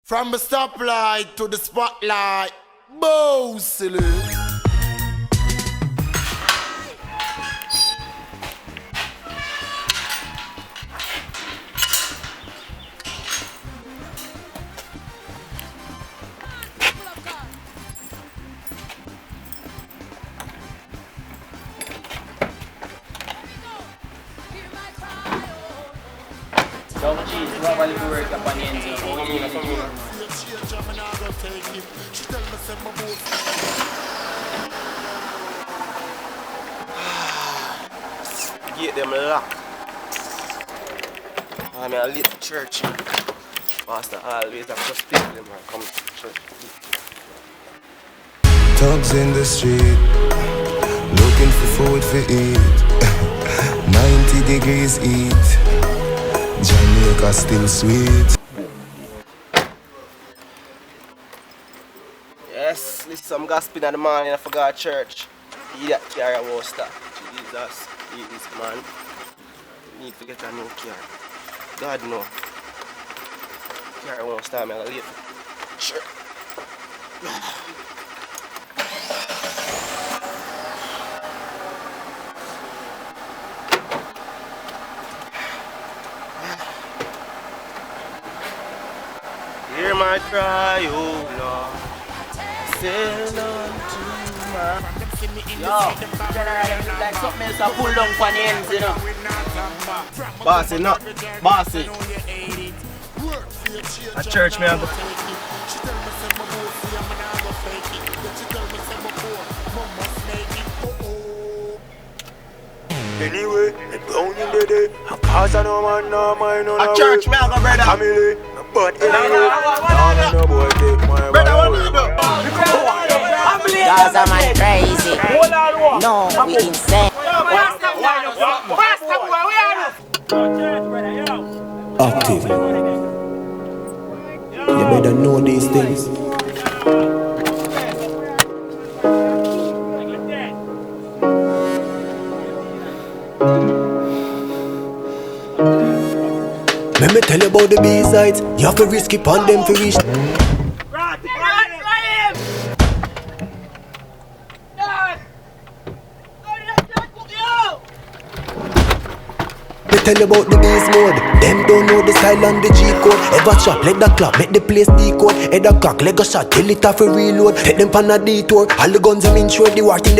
From the stoplight to the spotlight, bossily. Double cheese, probably work up on the ends of Get them locked. I'm a little church. Pastor always have to speak to them and come to church. Thugs in the street, looking for food to eat. 90 degrees heat, Jamaica still sweet. Yes, listen some gospel in the morning. I forgot church. He that car won't stop. Jesus, this man. Need to get a new car. God no. Car won't stop. I'm gonna leave. Sure. Hear my cry, oh Lord. Send unto my. yo, generally like something else to pull down for the ends, you know. Bossy, no. Bossy. A church, man. Anyway, the brown in the day. I pass on no man, no mind, no A church, man, brother. family. But anyway, no boy take my Gaza man crazy. No, we insane. Active. You better know these things. Let me tell you about the B-sides. You have to risk it on them to reach. Me tell you about the beast mode. Them don't know the style and the G-code. Ever chop, let the clock, make the place decode. Head a crack, leg a shot, till it have a reload. Take them pan a detour. All the guns them in short, the war thing